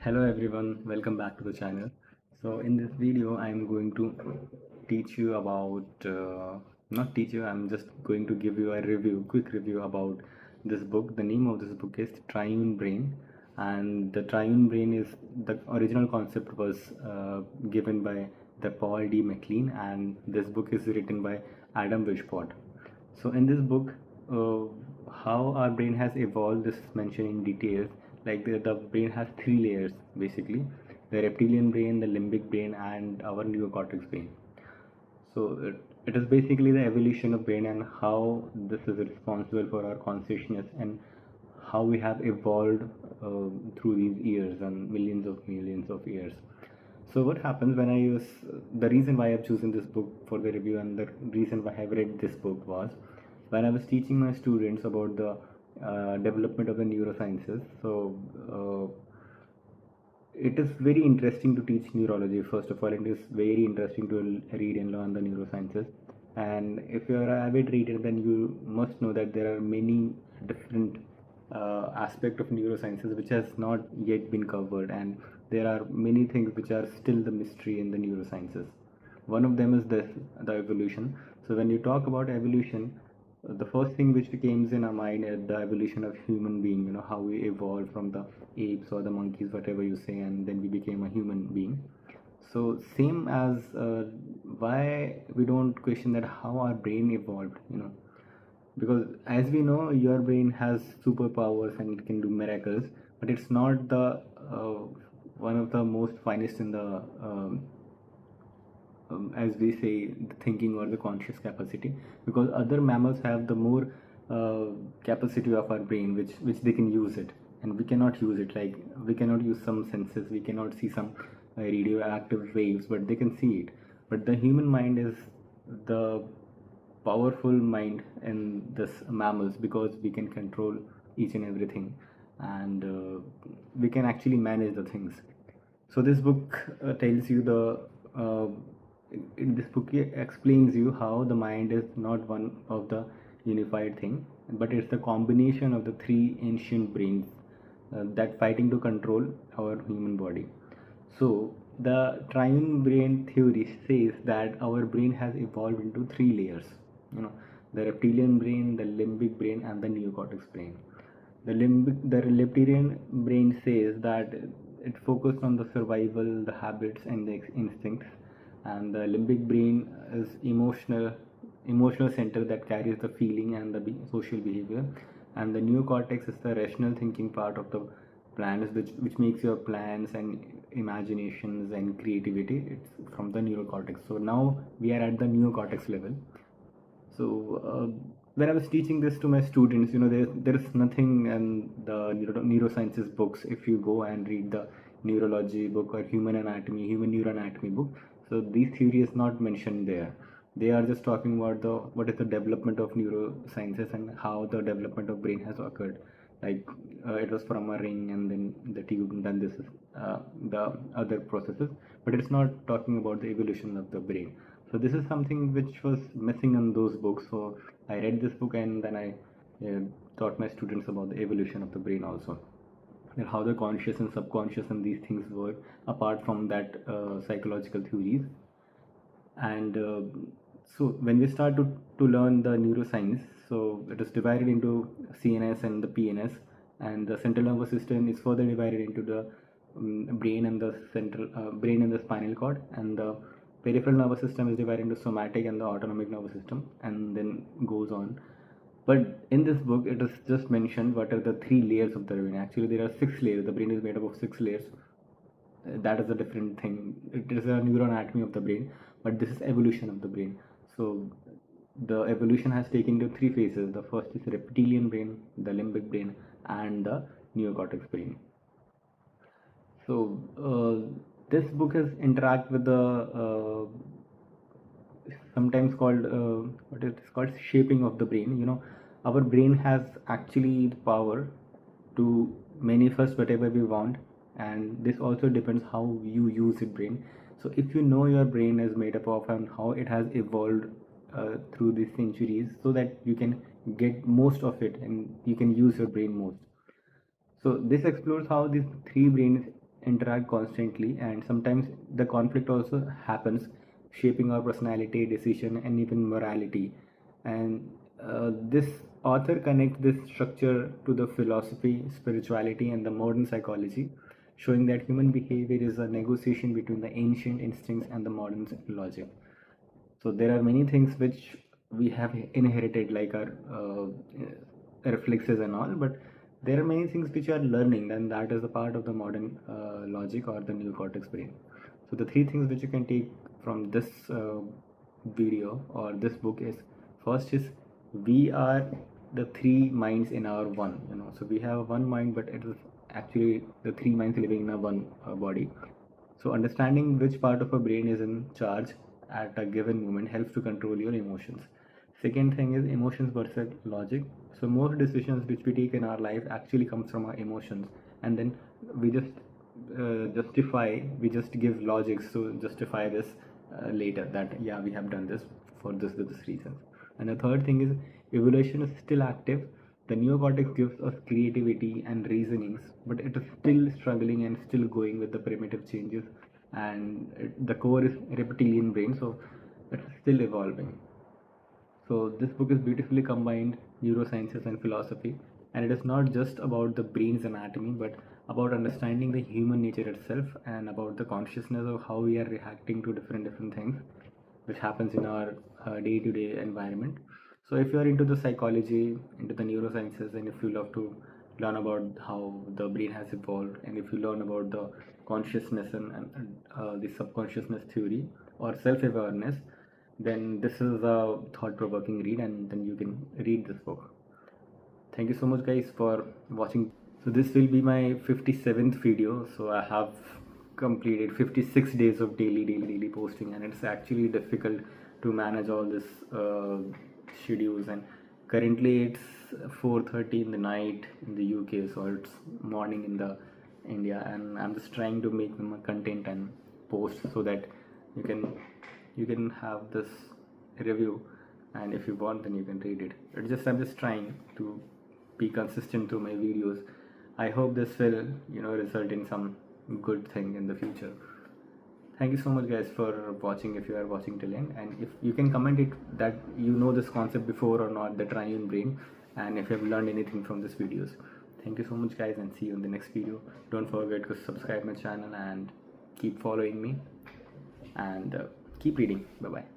Hello everyone, welcome back to the channel. So in this video I'm going to teach you about not teach you, I'm just going to give you a quick review about this book. The name of this book is Triune Brain, and the Triune Brain is the original concept was given by the Paul D. MacLean, and this book is written by Adam Weishaupt. So in this book, how our brain has evolved is mentioned in details. Like the brain has three layers basically: the reptilian brain, the limbic brain, and our neocortex brain. So it is basically the evolution of brain and how this is responsible for our consciousness and how we have evolved through these years and millions of years. So what happens when I use the reason why I've chosen this book for the review and the reason why I've read this book was when I was teaching my students about the development of the neurosciences. So it is very interesting to teach neurology. First of all, it is very interesting to read and learn the neurosciences. And if you are an avid reader, then you must know that there are many different aspects of neurosciences which has not yet been covered, and there are many things which are still the mystery in the neurosciences. One of them is this, the evolution. So when you talk about evolution, the first thing which comes in our mind is the evolution of human being, how we evolved from the apes or the monkeys, whatever you say, and then we became a human being. So same as why we don't question that how our brain evolved, because as we know your brain has superpowers and it can do miracles, but it's not the one of the most finest in the as we say, the thinking or the conscious capacity, because other mammals have the more capacity of our brain which they can use it, and we cannot use it. Like we cannot use some senses, we cannot see some radioactive waves, but they can see it. But the human mind is the powerful mind in this mammals, because we can control each and everything, and we can actually manage the things. So this book tells you the in this book explains you how the mind is not one of the unified thing, but it's the combination of the three ancient brains that fighting to control our human body. So the triune brain theory says that our brain has evolved into three layers, you know, the reptilian brain, the limbic brain, and the neocortex brain. The reptilian brain says that it focused on the survival, the habits, and the instincts, and the limbic brain is emotional center that carries the feeling and the social behavior, and the neocortex is the rational thinking part of the plans, which makes your plans and imaginations and creativity. It's from the neurocortex. So now we are at the neocortex level. So when I was teaching this to my students, there is nothing in the neurosciences books. If you go and read the neurology book or human neuroanatomy book, so this theory is not mentioned there. They are just talking about the what is the development of neurosciences and how the development of brain has occurred. Like it was from a ring and then the tube, and then this is the other processes, but it's not talking about the evolution of the brain. So this is something which was missing in those books. So I read this book, and then I taught my students about the evolution of the brain also, and how the conscious and subconscious and these things work apart from that psychological theories. And so when we start to learn the neuroscience, so it is divided into CNS and the PNS, and the central nervous system is further divided into the brain and the central brain and the spinal cord, and the peripheral nervous system is divided into somatic and the autonomic nervous system, and then goes on. But in this book, it is just mentioned what are the three layers of the brain. Actually, there are six layers. The brain is made up of six layers. That is a different thing. It is a neuroanatomy of the brain, but this is evolution of the brain. So the evolution has taken to three phases. The first is reptilian brain, the limbic brain, and the neocortex brain. So this book has interact with the sometimes called what it is called shaping of the brain. Our brain has actually the power to manifest whatever we want, and this also depends how you use your brain. So if you know your brain is made up of and how it has evolved through the centuries, so that you can get most of it and you can use your brain most. So this explores how these three brains interact constantly, and sometimes the conflict also happens, shaping our personality, decision, and even morality. And this author connects this structure to the philosophy, spirituality, and the modern psychology, showing that human behavior is a negotiation between the ancient instincts and the modern logic. So there are many things which we have inherited, like our reflexes and all, but there are many things which are learning, and that is a part of the modern logic or the neocortex brain. So the three things which you can take from this video or this book is, first is, we are the three minds in our one, so we have one mind, but it is actually the three minds living in a one body. So understanding which part of a brain is in charge at a given moment helps to control your emotions. Second thing is emotions versus logic. So most decisions which we take in our life actually comes from our emotions, and then we just we just give logics to justify this later, that yeah, we have done this for this reasons. And the third thing is, evolution is still active. The neocortex gives us creativity and reasonings, but it is still struggling and still going with the primitive changes. And the core is reptilian brain, so it's still evolving. So this book is beautifully combined neurosciences and philosophy, and it is not just about the brain's anatomy, but about understanding the human nature itself and about the consciousness of how we are reacting to different things which happens in our day-to-day environment. So if you are into the psychology, into the neurosciences, and if you love to learn about how the brain has evolved, and if you learn about the consciousness and the subconsciousness theory or self-awareness, then this is a thought-provoking read, and then you can read this book. Thank you so much guys for watching. So this will be my 57th video. So I have completed 56 days of daily posting, and it's actually difficult to manage all this schedules. And currently it's 4:30 in the night in the UK, so it's morning in the India, and I'm just trying to make them a content and post so that you can have this review, and if you want, then you can read it. I'm just trying to be consistent through my videos. I hope this will result in some good thing in the future. Thank you so much guys for watching, if you are watching till end, and if you can comment it that you know this concept before or not, the triune brain, and if you have learned anything from these videos. Thank you so much guys, and see you in the next video. Don't forget to subscribe my channel and keep following me, and keep reading. Bye bye.